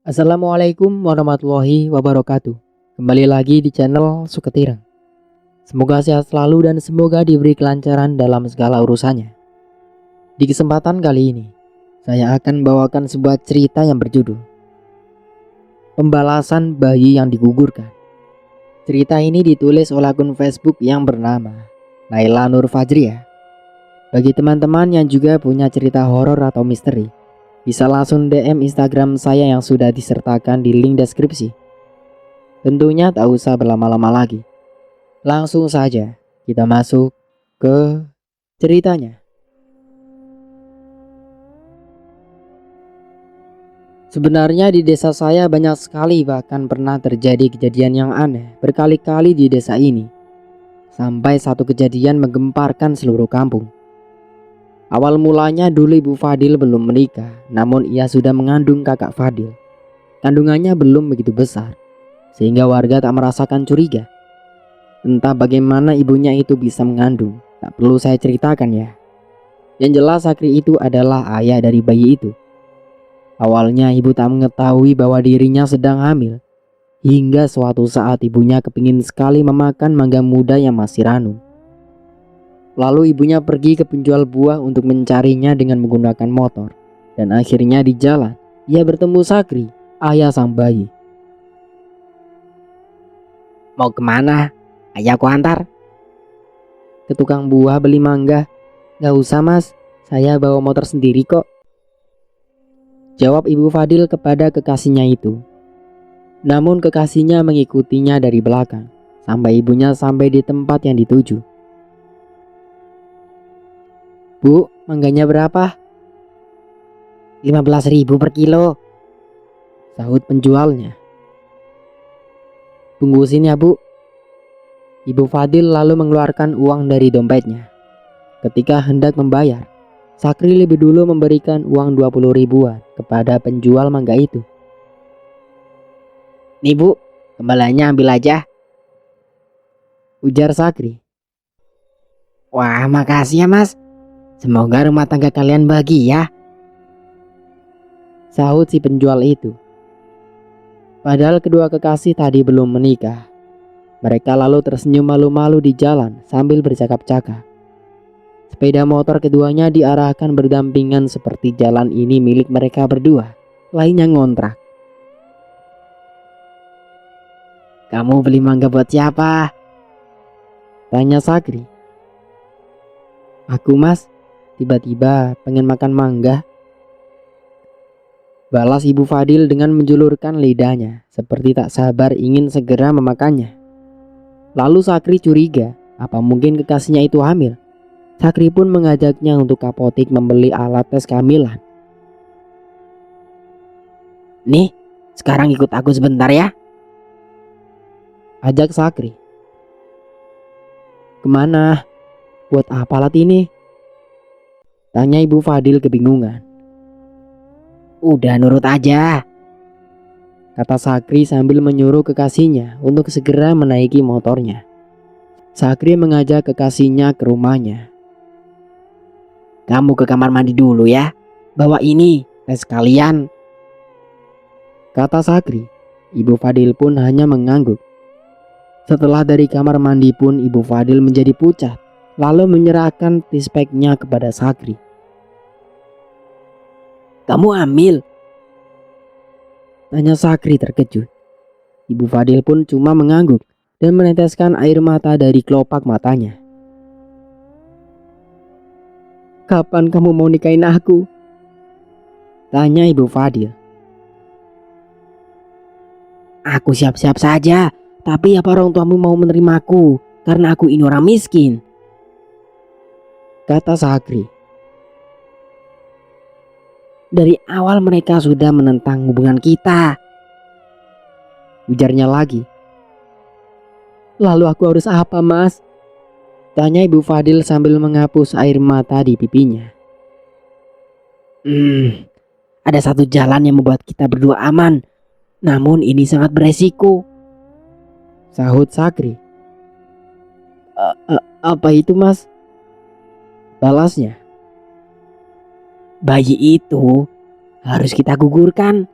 Assalamualaikum warahmatullahi wabarakatuh. Kembali lagi di channel Suketirang. Semoga sehat selalu dan semoga diberi kelancaran dalam segala urusannya. Di kesempatan kali ini, saya akan bawakan sebuah cerita yang berjudul Pembalasan Bayi yang Digugurkan. Cerita ini ditulis oleh akun Facebook yang bernama Naila Nur Fajriah. Bagi teman-teman yang juga punya cerita horor atau misteri, bisa langsung DM Instagram saya yang sudah disertakan di link deskripsi. Tentunya tak usah berlama-lama lagi. Langsung saja kita masuk ke ceritanya. Sebenarnya di desa saya banyak sekali, bahkan pernah terjadi kejadian yang aneh berkali-kali di desa ini. Sampai satu kejadian menggemparkan seluruh kampung. Awal mulanya dulu Ibu Fadil belum menikah, namun ia sudah mengandung kakak Fadil. Kandungannya belum begitu besar, sehingga warga tak merasakan curiga. Entah bagaimana ibunya itu bisa mengandung, tak perlu saya ceritakan ya. Yang jelas Sakri itu adalah ayah dari bayi itu. Awalnya ibu tak mengetahui bahwa dirinya sedang hamil, hingga suatu saat ibunya kepingin sekali memakan mangga muda yang masih ranum. Lalu ibunya pergi ke penjual buah untuk mencarinya dengan menggunakan motor. Dan akhirnya di jalan, ia bertemu Sakri, ayah sang bayi. Mau kemana? Ayah aku antar. Ke tukang buah beli mangga. Gak usah mas, saya bawa motor sendiri kok, jawab Ibu Fadil kepada kekasihnya itu. Namun kekasihnya mengikutinya dari belakang, sampai ibunya sampai di tempat yang dituju. Bu, mangganya berapa? 15.000 per kilo. Sahut penjualnya. Bungkusin ya bu. Ibu Fadil lalu mengeluarkan uang dari dompetnya. Ketika hendak membayar, Sakri lebih dulu memberikan uang 20 ribuan kepada penjual mangga itu. Nih bu, kembaliannya ambil aja, ujar Sakri. Wah makasih ya mas. Semoga rumah tangga kalian bahagia, sahut si penjual itu. Padahal kedua kekasih tadi belum menikah. Mereka lalu tersenyum malu-malu di jalan sambil bercakap-cakap. Sepeda motor keduanya diarahkan berdampingan seperti jalan ini milik mereka berdua, lainnya ngontrak. Kamu beli mangga buat siapa? Tanya Sakri. Aku mas, tiba-tiba pengen makan mangga, balas Ibu Fadil dengan menjulurkan lidahnya, seperti tak sabar ingin segera memakannya. Lalu Sakri curiga, apa mungkin kekasihnya itu hamil? Sakri pun mengajaknya untuk ke apotik membeli alat tes kehamilan. Nih, sekarang ikut aku sebentar ya, Ajak Sakri. Kemana? Buat apa alat ini? Tanya Ibu Fadil kebingungan. Udah nurut aja. Kata Sakri sambil menyuruh kekasihnya untuk segera menaiki motornya. Sakri mengajak kekasihnya ke rumahnya. Kamu ke kamar mandi dulu ya, bawa ini tes kalian, kata Sakri. Ibu Fadil pun hanya mengangguk. Setelah dari kamar mandi pun Ibu Fadil menjadi pucat, lalu menyerahkan tispeknya kepada Sakri. Kamu hamil? Tanya Sakri terkejut. Ibu Fadil pun cuma mengangguk dan meneteskan air mata dari kelopak matanya. Kapan kamu mau nikahin aku? Tanya Ibu Fadil. Aku siap-siap saja, tapi apa orang tuamu mau menerimaku karena aku ini orang miskin? Kata Sakri. Dari awal mereka sudah menentang hubungan kita, ujarnya lagi. Lalu aku harus apa mas? Tanya Ibu Fadil sambil menghapus air mata di pipinya. Ada satu jalan yang membuat kita berdua aman, namun ini sangat beresiko, sahut Sakri. Apa itu mas? Balasnya. Bayi itu harus kita gugurkan.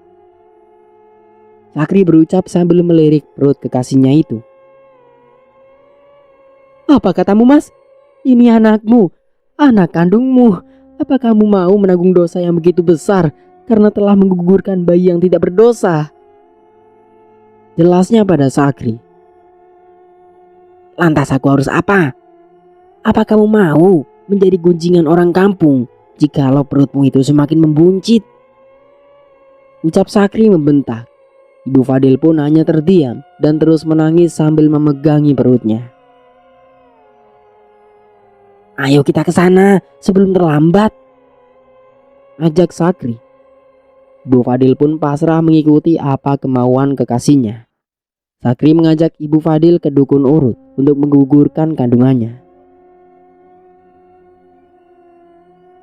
Sakri berucap sambil melirik perut kekasihnya itu. Apa katamu, Mas? Ini anakmu, anak kandungmu. Apa kamu mau menanggung dosa yang begitu besar karena telah menggugurkan bayi yang tidak berdosa? Jelasnya pada Sakri. Lantas aku harus apa? Apa kamu mau menjadi gunjingan orang kampung jikalau perutmu itu semakin membuncit? Ucap Sakri membentak. Ibu Fadil pun hanya terdiam dan terus menangis sambil memegangi perutnya. Ayo kita ke sana sebelum terlambat, ajak Sakri. Ibu Fadil pun pasrah mengikuti apa kemauan kekasihnya. Sakri mengajak Ibu Fadil ke dukun urut untuk menggugurkan kandungannya.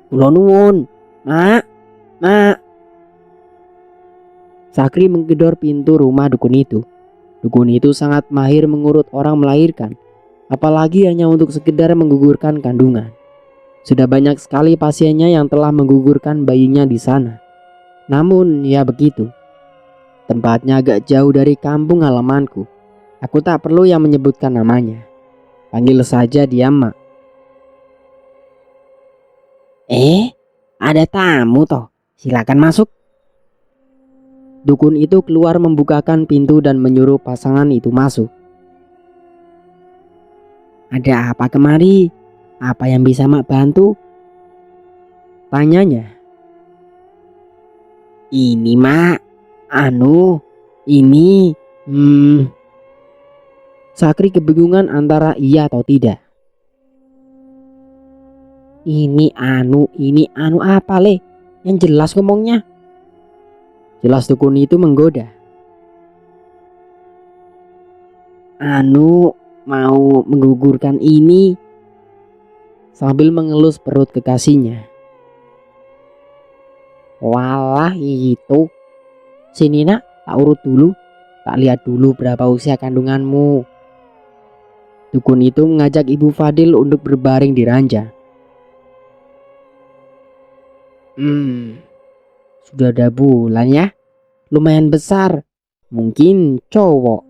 Kula nuwun, Mak, Mak. Sakri menggedor pintu rumah dukun itu. Dukun itu sangat mahir mengurut orang melahirkan, apalagi hanya untuk sekedar menggugurkan kandungan. Sudah banyak sekali pasiennya yang telah menggugurkan bayinya di sana. Namun ya begitu. Tempatnya agak jauh dari kampung halamanku. Aku tak perlu yang menyebutkan namanya. Panggil saja dia Mak. Ada tamu toh. Silakan masuk. Dukun itu keluar membukakan pintu dan menyuruh pasangan itu masuk. Ada apa kemari? Apa yang bisa Mak bantu? Tanyanya. Ini Mak, ini. Sakri kebingungan antara iya atau tidak. Ini apa le? Yang jelas ngomongnya. Jelas dukun itu menggoda. Mau menggugurkan ini. Sambil mengelus perut kekasihnya. Walah itu. Sini nak, tak urut dulu. Tak lihat dulu berapa usia kandunganmu. Dukun itu mengajak Ibu Fadil untuk berbaring di ranjang. Sudah ada bulan ya. Lumayan besar. Mungkin cowok,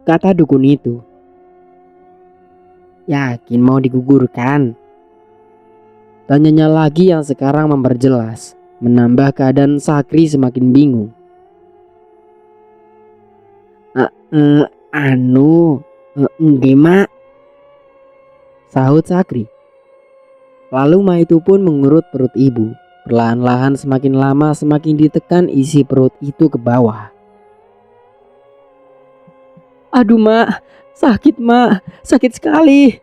kata dukun itu. Yakin mau digugurkan? Tanyanya lagi yang sekarang memperjelas, menambah keadaan Sakri semakin bingung. Enggak Mak, sahut Sakri. Lalu Ma itu pun mengurut perut ibu. Perlahan-lahan semakin lama semakin ditekan isi perut itu ke bawah. Aduh Mak, sakit Mak, sakit sekali,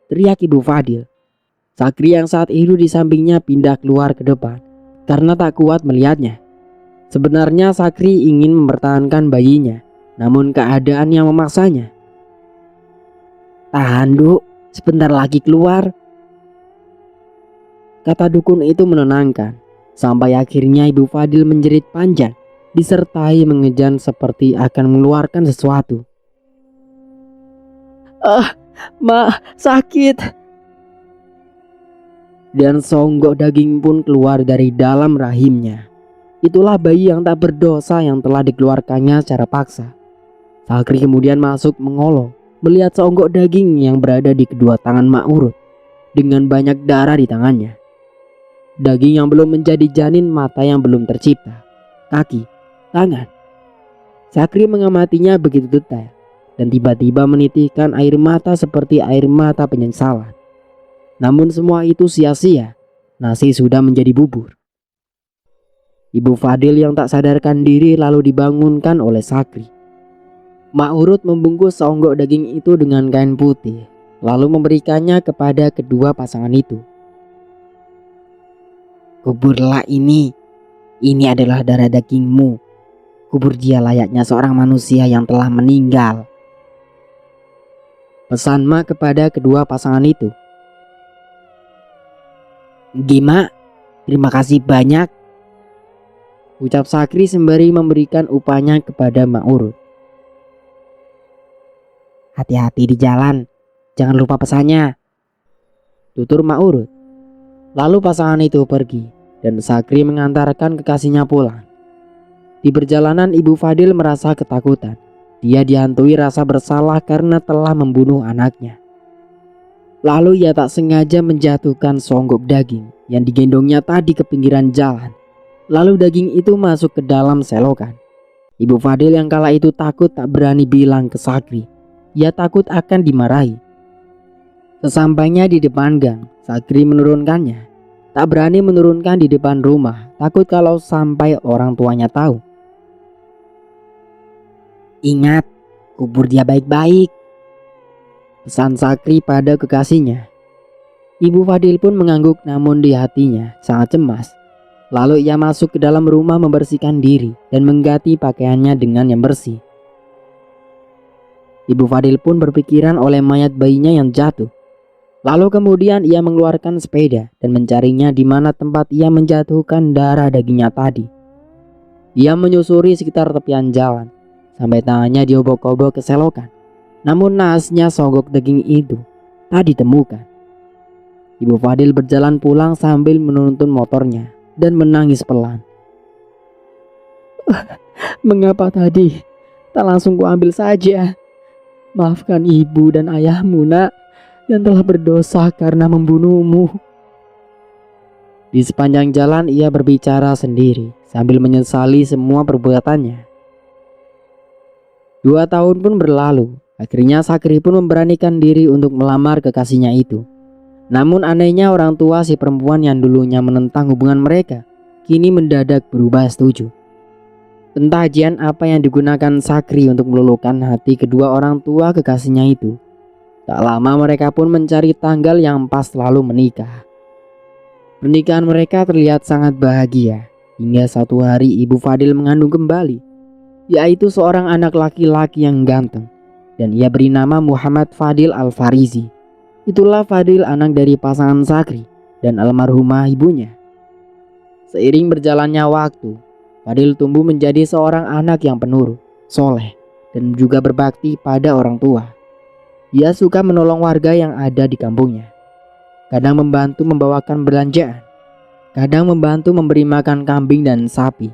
teriak Ibu Fadil. Sakri yang saat itu di sampingnya pindah keluar ke depan karena tak kuat melihatnya. Sebenarnya Sakri ingin mempertahankan bayinya, namun keadaan yang memaksanya. Tahan Duk, sebentar lagi keluar, kata dukun itu menenangkan. Sampai akhirnya Ibu Fadil menjerit panjang disertai mengejan seperti akan mengeluarkan sesuatu. Mak, sakit. Dan songgok daging pun keluar dari dalam rahimnya. Itulah bayi yang tak berdosa yang telah dikeluarkannya secara paksa. Sakri kemudian masuk mengolok melihat songgok daging yang berada di kedua tangan Mak Urut dengan banyak darah di tangannya. Daging yang belum menjadi janin, mata yang belum tercipta, kaki, tangan. Sakri mengamatinya begitu detail dan tiba-tiba menitikkan air mata seperti air mata penyesalan. Namun semua itu sia-sia. Nasi sudah menjadi bubur. Ibu Fadil yang tak sadarkan diri lalu dibangunkan oleh Sakri. Mak Urut membungkus songgok daging itu dengan kain putih, lalu memberikannya kepada kedua pasangan itu. Kuburlah ini adalah darah dagingmu. Kubur dia layaknya seorang manusia yang telah meninggal, pesan Mak kepada kedua pasangan itu. Gima, terima kasih banyak, ucap Sakri sembari memberikan upahnya kepada Mak Urut. Hati-hati di jalan, jangan lupa pesannya, tutur Mak Urut. Lalu pasangan itu pergi dan Sakri mengantarkan kekasihnya pulang. Di perjalanan Ibu Fadil merasa ketakutan. Dia dihantui rasa bersalah karena telah membunuh anaknya. Lalu ia tak sengaja menjatuhkan songgok daging yang digendongnya tadi ke pinggiran jalan. Lalu daging itu masuk ke dalam selokan. Ibu Fadil yang kala itu takut tak berani bilang ke Sakri. Ia takut akan dimarahi. Sesampainya di depan gang, Sakri menurunkannya. Tak berani menurunkan di depan rumah, takut kalau sampai orang tuanya tahu. Ingat, kubur dia baik-baik, Pesan Sakri pada kekasihnya. Ibu Fadil pun mengangguk, namun di hatinya sangat cemas. Lalu ia masuk ke dalam rumah membersihkan diri dan mengganti pakaiannya dengan yang bersih. Ibu Fadil pun berpikiran oleh mayat bayinya yang jatuh. Lalu kemudian ia mengeluarkan sepeda dan mencarinya di mana tempat ia menjatuhkan darah dagingnya tadi. Ia menyusuri sekitar tepian jalan sampai tangannya diobok-obok ke selokan. Namun naasnya songgok daging itu tak ditemukan. Ibu Fadil berjalan pulang sambil menuntun motornya dan menangis pelan. Mengapa tadi tak langsung kuambil saja? Maafkan ibu dan ayahmu, nak, yang telah berdosa karena membunuhmu. Di sepanjang jalan ia berbicara sendiri sambil menyesali semua perbuatannya. 2 tahun pun berlalu. Akhirnya Sakri pun memberanikan diri untuk melamar kekasihnya itu. Namun anehnya orang tua si perempuan yang dulunya menentang hubungan mereka kini mendadak berubah setuju. Entah ajian apa yang digunakan Sakri untuk meluluhkan hati kedua orang tua kekasihnya itu. Tak lama mereka pun mencari tanggal yang pas lalu menikah. Pernikahan mereka terlihat sangat bahagia hingga suatu hari Ibu Fadil mengandung kembali, yaitu seorang anak laki-laki yang ganteng. Dan ia beri nama Muhammad Fadil Al-Farizi. Itulah Fadil, anak dari pasangan Sakri dan almarhumah ibunya. Seiring berjalannya waktu, Fadil tumbuh menjadi seorang anak yang penurut, soleh, dan juga berbakti pada orang tua. Ia suka menolong warga yang ada di kampungnya. Kadang membantu membawakan belanjaan, kadang membantu memberi makan kambing dan sapi,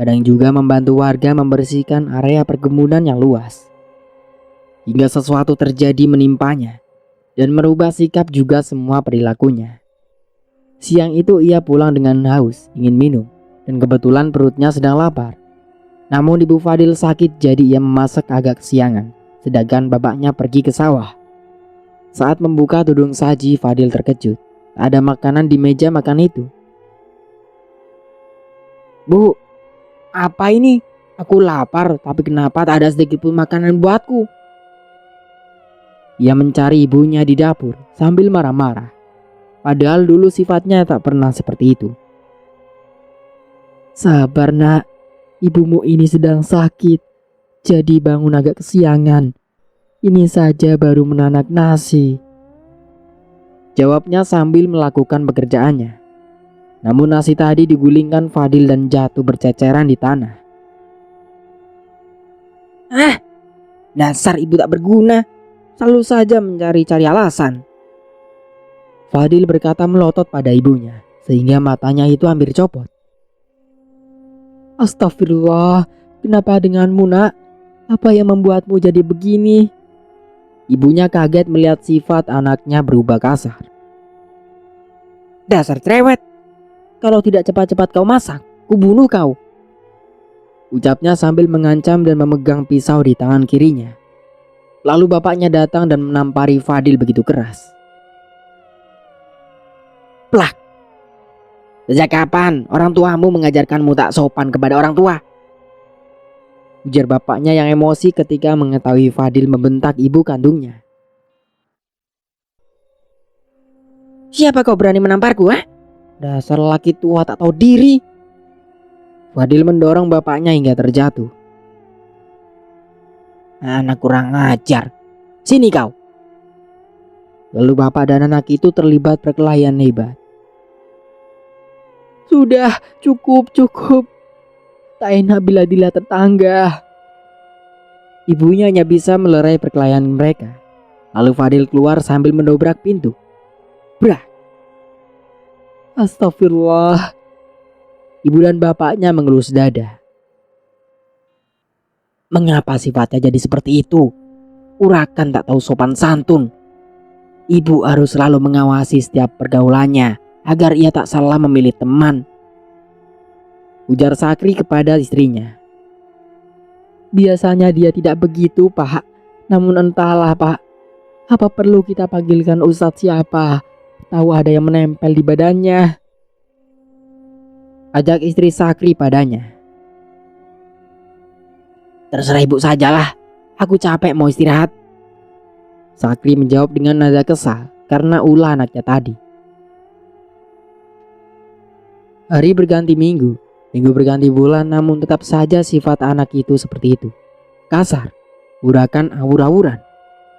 kadang juga membantu warga membersihkan area perkebunan yang luas. Hingga sesuatu terjadi menimpanya dan merubah sikap juga semua perilakunya. Siang itu ia pulang dengan haus, ingin minum, dan kebetulan perutnya sedang lapar. Namun Ibu Fadil sakit, jadi ia memasak agak kesiangan, sedangkan bapaknya pergi ke sawah. Saat membuka tudung saji, Fadil terkejut. Tak ada makanan di meja makan itu. Bu, apa ini? Aku lapar, tapi kenapa tak ada sedikit pun makanan buatku? Ia mencari ibunya di dapur sambil marah-marah. Padahal dulu sifatnya tak pernah seperti itu. Sabar, nak, ibumu ini sedang sakit, jadi bangun agak kesiangan. Ini saja baru menanak nasi, jawabnya sambil melakukan pekerjaannya. Namun nasi tadi digulingkan Fadil dan jatuh berceceran di tanah. Dasar ibu tak berguna, selalu saja mencari-cari alasan. Fadil berkata melotot pada ibunya, sehingga matanya itu hampir copot. Astagfirullah, kenapa denganmu, nak? Apa yang membuatmu jadi begini? Ibunya kaget melihat sifat anaknya berubah kasar. Dasar cerewet, kalau tidak cepat-cepat kau masak, kubunuh kau, ucapnya sambil mengancam dan memegang pisau di tangan kirinya. Lalu bapaknya datang dan menampari Fadil begitu keras. Plak! Sejak kapan orang tuamu mengajarkanmu tak sopan kepada orang tua? Ujar bapaknya yang emosi ketika mengetahui Fadil membentak ibu kandungnya. Siapa kau berani menamparku, Dasar laki tua tak tahu diri. Fadil mendorong bapaknya hingga terjatuh. Anak kurang ajar, sini kau. Lalu bapak dan anak itu terlibat perkelahian hebat. Sudah, cukup. Tak enak bila dilihat tetangga. Ibunya hanya bisa melerai perkelahian mereka. Lalu Fadil keluar sambil mendobrak pintu. Brah! Astagfirullah. Ibu dan bapaknya mengelus dada. Mengapa sifatnya jadi seperti itu? Urakan tak tahu sopan santun. Ibu harus selalu mengawasi setiap pergaulannya agar ia tak salah memilih teman, ujar Sakri kepada istrinya. Biasanya dia tidak begitu, Pak. Namun entahlah, Pak. Apa perlu kita panggilkan Ustadz siapa? Tahu ada yang menempel di badannya. Ajak istri Sakri padanya. Terserah ibu sajalah. Aku capek mau istirahat. Sakri menjawab dengan nada kesal karena ulah anaknya tadi. Hari berganti minggu, minggu berganti bulan, namun tetap saja sifat anak itu seperti itu. Kasar, urakan awur-awuran,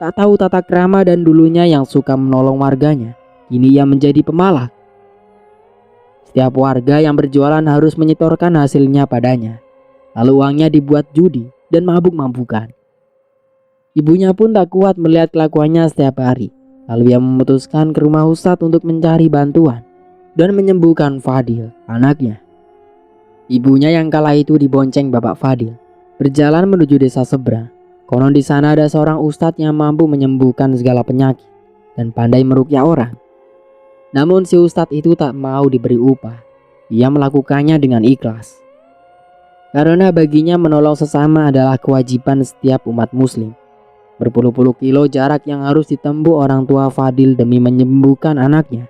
tak tahu tata krama, dan dulunya yang suka menolong warganya, kini ia menjadi pemalak. Setiap warga yang berjualan harus menyetorkan hasilnya padanya, lalu uangnya dibuat judi dan mabuk-mabukan. Ibunya pun tak kuat melihat kelakuannya setiap hari. Lalu ia memutuskan ke rumah Ustadz untuk mencari bantuan dan menyembuhkan Fadil, anaknya. Ibunya yang kala itu dibonceng Bapak Fadil berjalan menuju desa seberang. Konon di sana ada seorang Ustadz yang mampu menyembuhkan segala penyakit dan pandai meruqyah orang. Namun si Ustadz itu tak mau diberi upah. Ia melakukannya dengan ikhlas. Karena baginya menolong sesama adalah kewajiban setiap umat muslim. Berpuluh-puluh kilo jarak yang harus ditempuh orang tua Fadil demi menyembuhkan anaknya.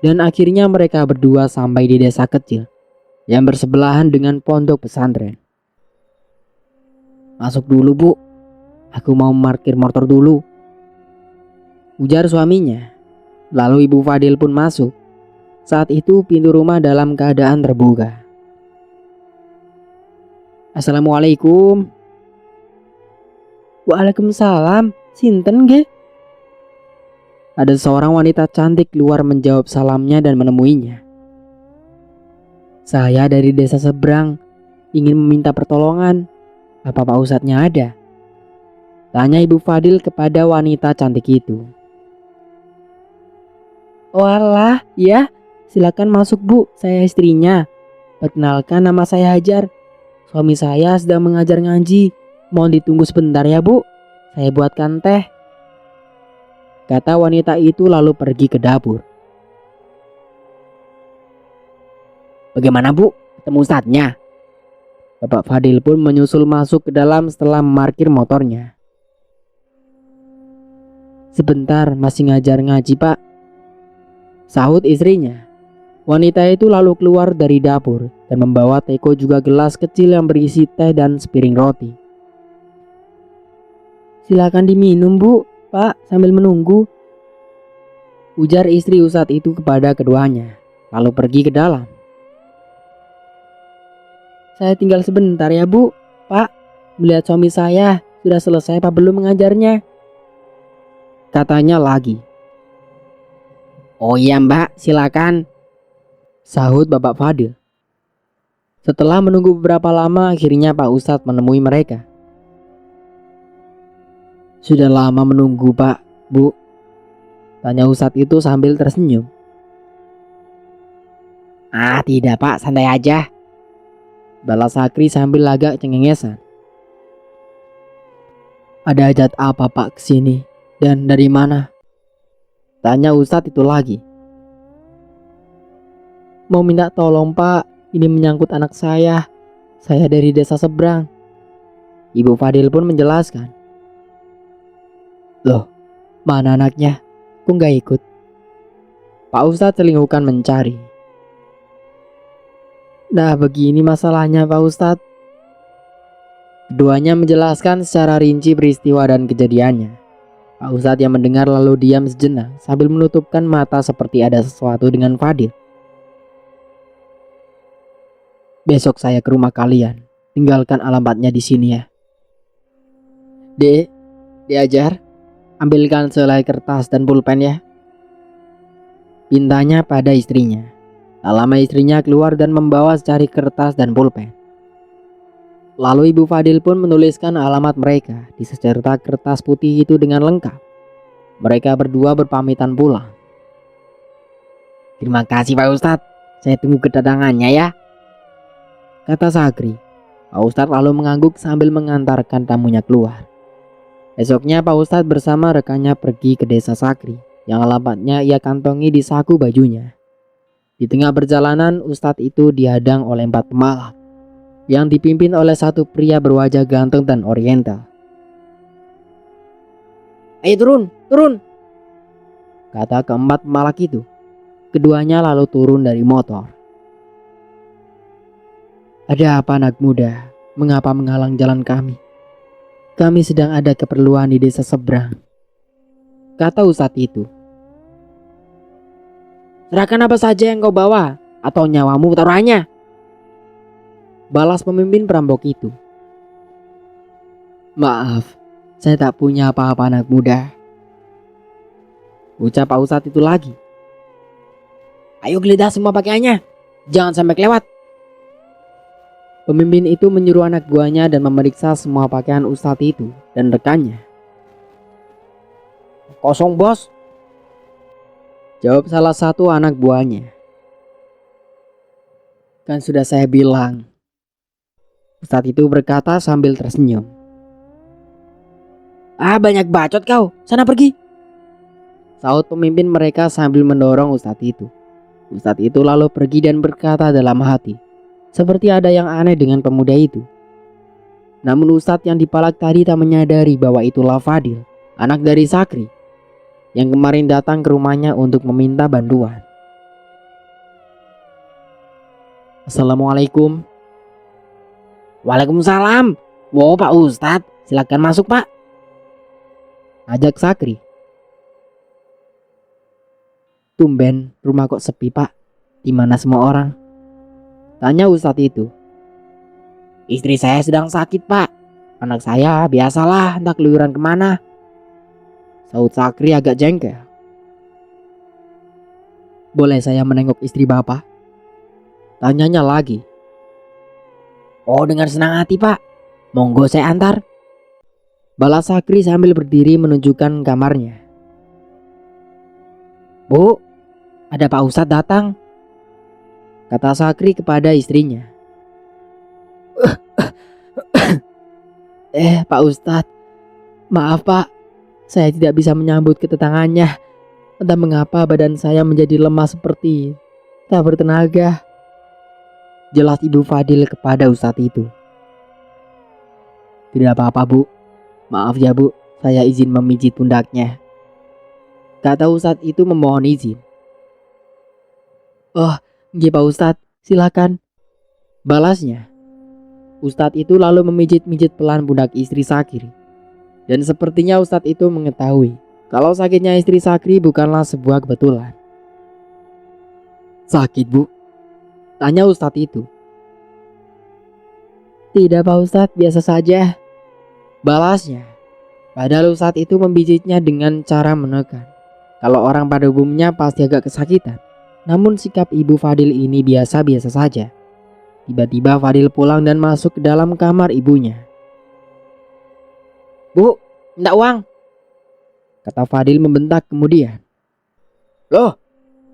Dan akhirnya mereka berdua sampai di desa kecil yang bersebelahan dengan pondok pesantren. Masuk dulu, Bu. Aku mau parkir motor dulu, ujar suaminya. Lalu ibu Fadil pun masuk. Saat itu pintu rumah dalam keadaan terbuka. Assalamualaikum. Waalaikumsalam, sinten ge? Ada seorang wanita cantik keluar menjawab salamnya dan menemuinya. Saya dari desa seberang, ingin meminta pertolongan. Apa Pak Ustadznya ada? Tanya ibu Fadil kepada wanita cantik itu. Oh alah, ya, silakan masuk Bu, saya istrinya. Perkenalkan, nama saya Hajar. Suami saya sedang mengajar ngaji. Mohon ditunggu sebentar ya Bu, saya buatkan teh, kata wanita itu lalu pergi ke dapur. Bagaimana Bu, ketemu Ustadznya? Bapak Fadil pun menyusul masuk ke dalam setelah memarkir motornya. Sebentar, masih ngajar ngaji Pak, sahut istrinya. Wanita itu lalu keluar dari dapur dan membawa teko juga gelas kecil yang berisi teh dan sepiring roti. Silakan diminum Bu, Pak, sambil menunggu, ujar istri Ustadz itu kepada keduanya, lalu pergi ke dalam. Saya tinggal sebentar ya Bu, Pak, melihat suami saya sudah selesai apa belum mengajarnya, katanya lagi. Oh iya Mbak, silakan, sahut Bapak Fadil. Setelah menunggu beberapa lama, akhirnya Pak Ustadz menemui mereka. Sudah lama menunggu Pak, Bu, tanya Ustadz itu sambil tersenyum. Ah tidak Pak, santai aja, balas Sakri sambil agak cengengesan. Ada hajat apa Pak kesini dan dari mana? Tanya Ustadz itu lagi. Mau minta tolong Pak, ini menyangkut anak saya dari desa seberang. Ibu Fadil pun menjelaskan. Loh, mana anaknya? Kok nggak ikut? Pak Ustadz celingkukan mencari. Nah begini masalahnya Pak Ustadz. Keduanya menjelaskan secara rinci peristiwa dan kejadiannya. Pak Ustadz yang mendengar lalu diam sejenak sambil menutupkan mata seperti ada sesuatu dengan Fadil. Besok saya ke rumah kalian, tinggalkan alamatnya di sini ya. Dek, diajar, ambilkan selai kertas dan pulpen ya, pintanya pada istrinya. Tak lama istrinya keluar dan membawa secari kertas dan pulpen. Lalu Ibu Fadil pun menuliskan alamat mereka di secerta kertas putih itu dengan lengkap. Mereka berdua berpamitan pulang. Terima kasih Pak Ustadz, saya tunggu kedatangannya ya, kata Sakri. Pak Ustadz lalu mengangguk sambil mengantarkan tamunya keluar. Esoknya Pak Ustadz bersama rekannya pergi ke desa Sakri yang alamatnya ia kantongi di saku bajunya. Di tengah perjalanan Ustadz itu dihadang oleh 4 pemalak yang dipimpin oleh satu pria berwajah ganteng dan oriental. Ayo turun, turun. Kata keempat pemalak itu. Keduanya lalu turun dari motor. Ada apa anak muda? Mengapa menghalang jalan kami? Kami sedang ada keperluan di desa seberang, kata Ustadz itu. Serahkan apa saja yang kau bawa, atau nyawamu taruhannya, balas pemimpin perampok itu. Maaf, saya tak punya apa-apa anak muda, ucap Pak Ustadz itu lagi. Ayo geledah semua pakaiannya, jangan sampai kelewat. Pemimpin itu menyuruh anak buahnya dan memeriksa semua pakaian Ustadz itu dan rekannya. Kosong bos, jawab salah satu anak buahnya. Kan sudah saya bilang, Ustadz itu berkata sambil tersenyum. Ah banyak bacot kau, sana pergi. Saut pemimpin mereka sambil mendorong Ustadz itu. Ustadz itu lalu pergi dan berkata dalam hati, seperti ada yang aneh dengan pemuda itu. Namun Ustadz yang dipalak tadi tak menyadari bahwa itulah Fadil, anak dari Sakri, yang kemarin datang ke rumahnya untuk meminta bantuan. Assalamualaikum. Waalaikumsalam. Wow Pak Ustadz, silakan masuk Pak, ajak Sakri. Tumben rumah kok sepi Pak, di mana semua orang? Tanya Ustadz itu. Istri saya sedang sakit Pak, anak saya biasalah entah keluyuran kemana, saut Sakri agak jengkel. Boleh saya menengok istri Bapak? Tanyanya lagi. Oh dengan senang hati Pak, monggo saya antar, balas Sakri sambil berdiri menunjukkan kamarnya. Bu, ada Pak Ustadz datang, kata Sakri kepada istrinya. Pak Ustadz, maaf Pak, saya tidak bisa menyambut kedatangannya. Entah mengapa badan saya menjadi lemah seperti tak bertenaga, jelas Ibu Fadil kepada Ustadz itu. Tidak apa-apa Bu, maaf ya Bu, saya izin memijit pundaknya, kata Ustadz itu memohon izin. Oh, nggih Pak Ustadz, silakan, balasnya. Ustadz itu lalu memijit-mijit pelan pundak istri Sakri. Dan sepertinya Ustadz itu mengetahui kalau sakitnya istri Sakri bukanlah sebuah kebetulan. Sakit Bu? Tanya Ustadz itu. Tidak Pak Ustadz, biasa saja, balasnya. Padahal Ustadz itu membijitnya dengan cara menekan. Kalau orang pada umumnya pasti agak kesakitan. Namun sikap Ibu Fadil ini biasa-biasa saja. Tiba-tiba Fadil pulang dan masuk ke dalam kamar ibunya. Bu, minta uang, kata Fadil membentak kemudian. Loh,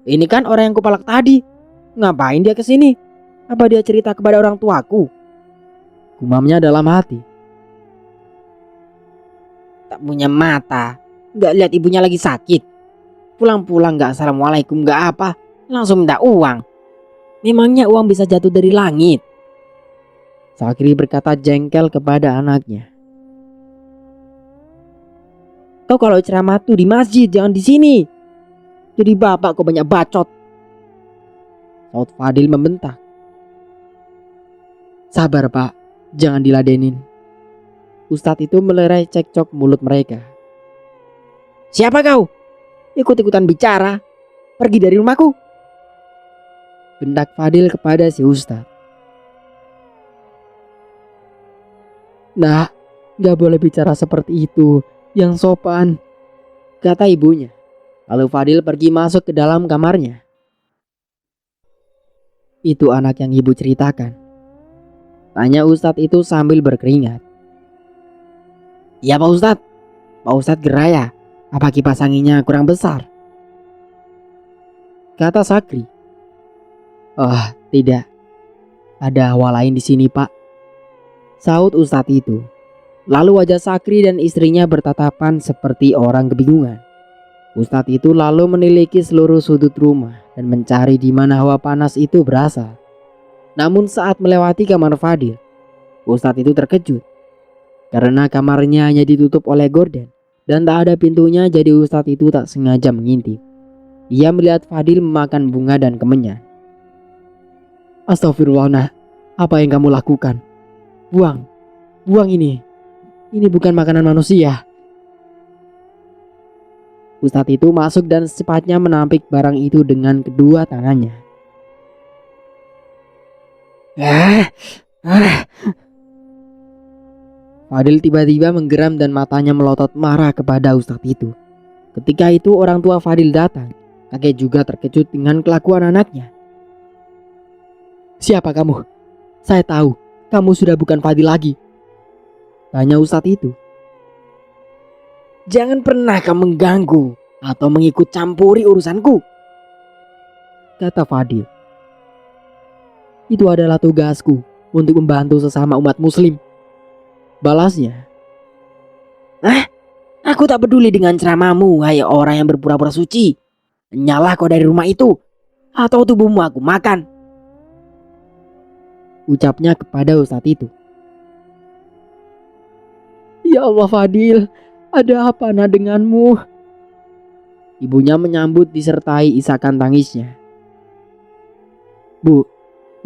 ini kan orang yang kupalak tadi, ngapain dia kesini? Apa dia cerita kepada orang tuaku? Gumamnya dalam hati. Tak punya mata, gak lihat ibunya lagi sakit. Pulang-pulang gak assalamualaikum gak apa, langsung minta uang. Memangnya uang bisa jatuh dari langit? Sakri berkata jengkel kepada anaknya. Kau kalau ceramah tuh di masjid, jangan di sini. Jadi bapak kok banyak bacot, saut Fadil membentak. Sabar Pak, jangan diladenin. Ustadz itu melerai cekcok mulut mereka. Siapa kau? Ikut-ikutan bicara, pergi dari rumahku, bentak Fadil kepada si Ustadz. Nah, gak boleh bicara seperti itu, yang sopan, kata ibunya. Lalu Fadil pergi masuk ke dalam kamarnya. Itu anak yang ibu ceritakan, tanya Ustadz itu sambil berkeringat. Ya Pak Ustadz. Pak Ustadz geraya, apa kipas anginnya kurang besar, kata Sakri. Oh tidak, ada hawa lain di sini Pak. Saud ustadz itu. Lalu wajah Sakri dan istrinya bertatapan seperti orang kebingungan. Ustadz itu lalu meneliti seluruh sudut rumah dan mencari di mana hawa panas itu berasal. Namun saat melewati kamar Fadil, Ustadz itu terkejut karena kamarnya hanya ditutup oleh gorden dan tak ada pintunya, jadi Ustadz itu tak sengaja mengintip. Ia melihat Fadil memakan bunga dan kemenyan. Astagfirullah, nak, apa yang kamu lakukan? Buang ini. Ini bukan makanan manusia. Ustadz itu masuk dan secepatnya menampik barang itu dengan kedua tangannya. Fadil tiba-tiba menggeram dan matanya melotot marah kepada ustadz itu. Ketika itu orang tua Fadil datang. Kakek juga terkejut dengan kelakuan anaknya. Siapa kamu? Saya tahu kamu sudah bukan Fadil lagi, tanya ustadz itu. Jangan pernah kamu mengganggu atau mengikut campuri urusanku, kata Fadil. Itu adalah tugasku untuk membantu sesama umat muslim, balasnya. Aku tak peduli dengan ceramahmu, hai orang yang berpura-pura suci. Nyalah kau dari rumah itu, atau tubuhmu aku makan, ucapnya kepada ustadz itu. Ya Allah Fadil, ada apa nak denganmu? Ibunya menyambut disertai isakan tangisnya. Bu,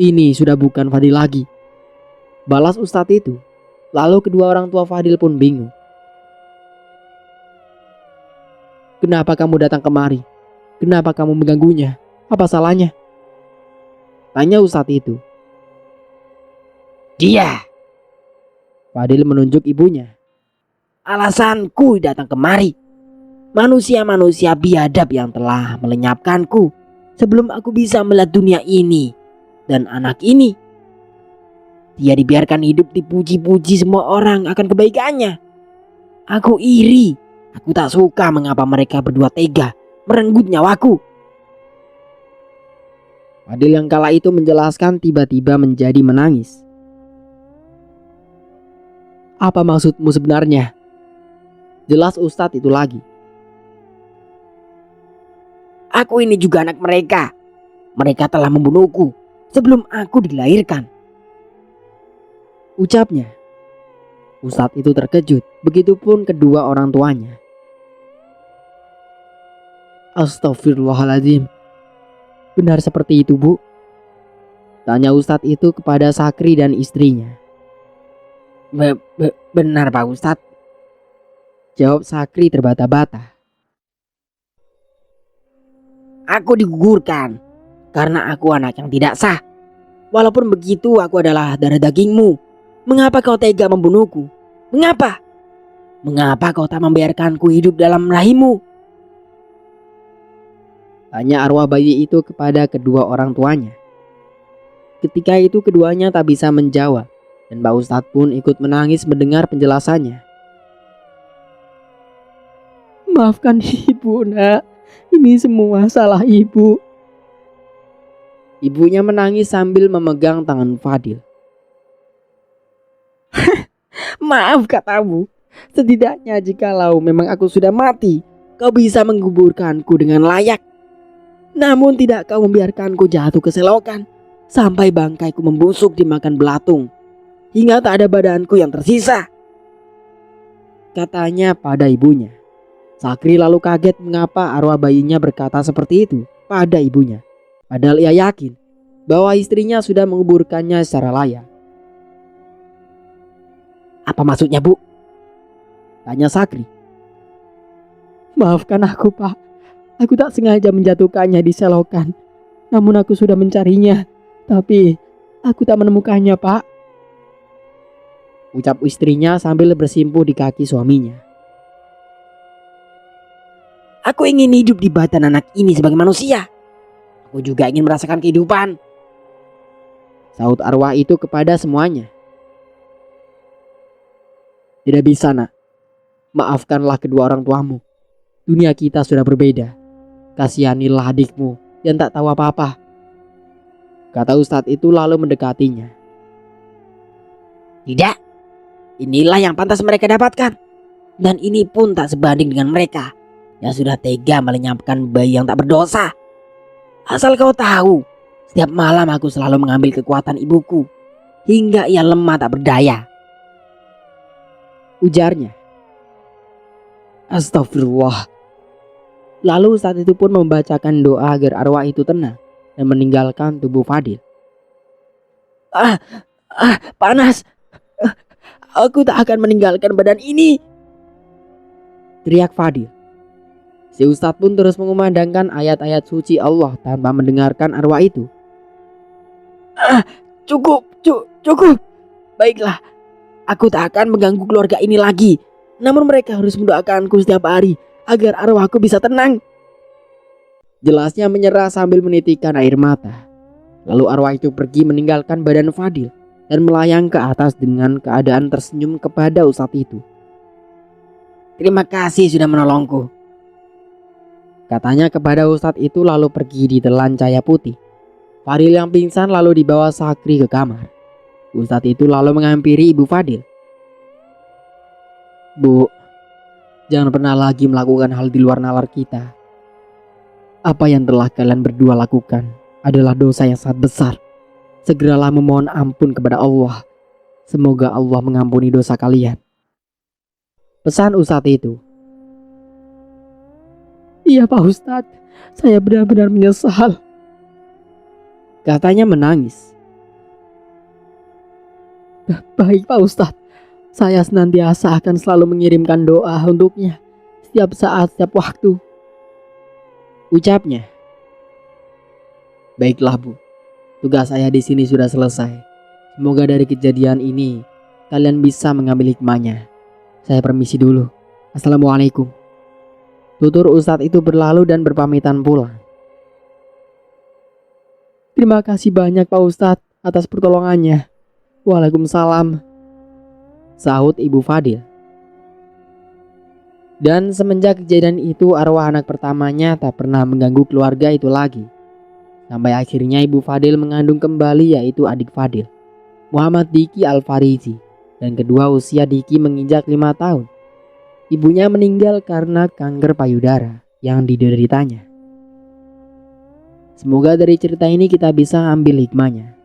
ini sudah bukan Fadil lagi, balas ustadz itu. Lalu kedua orang tua Fadil pun bingung. Kenapa kamu datang kemari? Kenapa kamu mengganggunya? Apa salahnya? Tanya ustadz itu. Dia, Fadil menunjuk ibunya. Alasanku datang kemari, manusia-manusia biadab yang telah melenyapkanku sebelum aku bisa melihat dunia ini dan anak ini. Dia dibiarkan hidup dipuji-puji semua orang akan kebaikannya. Aku iri, aku tak suka mengapa mereka berdua tega merenggut nyawaku. Fadil yang kala itu menjelaskan tiba-tiba menjadi menangis. Apa maksudmu sebenarnya? Jelas ustadz itu lagi. Aku ini juga anak mereka. Mereka telah membunuhku sebelum aku dilahirkan, ucapnya. Ustadz itu terkejut, begitupun kedua orang tuanya. Astagfirullahaladzim. Benar seperti itu, Bu? Tanya ustadz itu kepada Sakri dan istrinya. Benar Pak Ustadz, jawab Sakri terbata-bata. Aku digugurkan karena aku anak yang tidak sah. Walaupun begitu aku adalah darah dagingmu. Mengapa kau tega membunuhku? Mengapa? Mengapa kau tak membiarkanku hidup dalam rahimmu? Tanya arwah bayi itu kepada kedua orang tuanya. Ketika itu keduanya tak bisa menjawab, dan Pak Ustadz pun ikut menangis mendengar penjelasannya. Maafkan ibu, nak. Ini semua salah ibu. Ibunya menangis sambil memegang tangan Fadil. Maaf katamu. Setidaknya jikalau memang aku sudah mati, kau bisa menguburkanku dengan layak. Namun tidak kau membiarkanku jatuh ke selokan sampai bangkaiku membusuk dimakan belatung hingga tak ada badanku yang tersisa, katanya pada ibunya. Sakri lalu kaget mengapa arwah bayinya berkata seperti itu pada ibunya. Padahal ia yakin bahwa istrinya sudah menguburkannya secara layak. Apa maksudnya, Bu? Tanya Sakri. Maafkan aku, Pak. Aku tak sengaja menjatuhkannya di selokan. Namun aku sudah mencarinya. Tapi aku tak menemukannya, Pak, ucap istrinya sambil bersimpuh di kaki suaminya. Aku ingin hidup di badan anak ini sebagai manusia. Aku juga ingin merasakan kehidupan, saut arwah itu kepada semuanya. Tidak bisa, nak. Maafkanlah kedua orang tuamu. Dunia kita sudah berbeda. Kasihanilah adikmu yang tak tahu apa-apa, kata ustadz itu lalu mendekatinya. Tidak, Inilah yang pantas mereka dapatkan. Dan ini pun tak sebanding dengan mereka yang sudah tega melenyapkan bayi yang tak berdosa. Asal kau tahu, setiap malam aku selalu mengambil kekuatan ibuku hingga ia lemah tak berdaya. Ujarnya. Astagfirullah. Lalu saat itu pun membacakan doa agar arwah itu tenang dan meninggalkan tubuh Fadil. Panas. Aku tak akan meninggalkan badan ini, teriak Fadil. Si ustadz pun terus mengumandangkan ayat-ayat suci Allah tanpa mendengarkan arwah itu. Cukup. Baiklah, aku tak akan mengganggu keluarga ini lagi. Namun mereka harus mendoakanku setiap hari agar arwahku bisa tenang. Jelasnya menyerah sambil menitikkan air mata. Lalu arwah itu pergi meninggalkan badan Fadil dan melayang ke atas dengan keadaan tersenyum kepada ustadz itu. Terima kasih sudah menolongku, katanya kepada ustadz itu, lalu pergi ditelan cahaya putih. Fadil yang pingsan lalu dibawa Sakri ke kamar. Ustadz itu lalu menghampiri ibu Fadil. Bu, jangan pernah lagi melakukan hal di luar nalar kita. Apa yang telah kalian berdua lakukan adalah dosa yang sangat besar. Segeralah memohon ampun kepada Allah. Semoga Allah mengampuni dosa kalian, pesan ustadz itu. Iya Pak Ustadz, saya benar-benar menyesal, katanya menangis. Baik Pak Ustadz, saya senantiasa akan selalu mengirimkan doa untuknya setiap saat, setiap waktu, ucapnya. Baiklah Bu, tugas saya di sini sudah selesai. Semoga dari kejadian ini kalian bisa mengambil hikmahnya. Saya permisi dulu. Assalamualaikum. Tutur ustadz itu berlalu dan berpamitan pulang. Terima kasih banyak Pak Ustadz atas pertolongannya. Waalaikumsalam, sahut ibu Fadil. Dan semenjak kejadian itu arwah anak pertamanya tak pernah mengganggu keluarga itu lagi. Sampai akhirnya ibu Fadil mengandung kembali, yaitu adik Fadil, Muhammad Diki Al-Farizi. Dan kedua usia Diki menginjak 5 tahun. Ibunya meninggal karena kanker payudara yang dideritanya. Semoga dari cerita ini kita bisa ambil hikmahnya.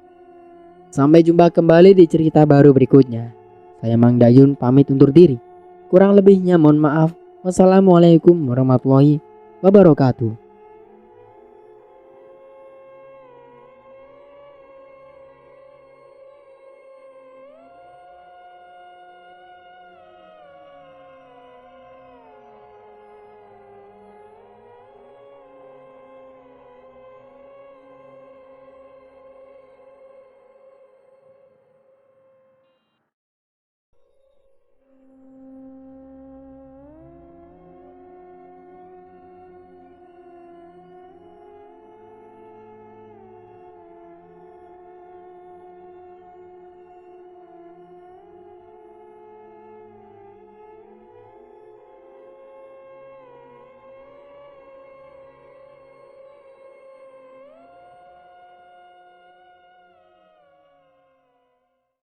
Sampai jumpa kembali di cerita baru berikutnya. Saya Mang Dayun pamit undur diri. Kurang lebihnya mohon maaf. Wassalamualaikum warahmatullahi wabarakatuh.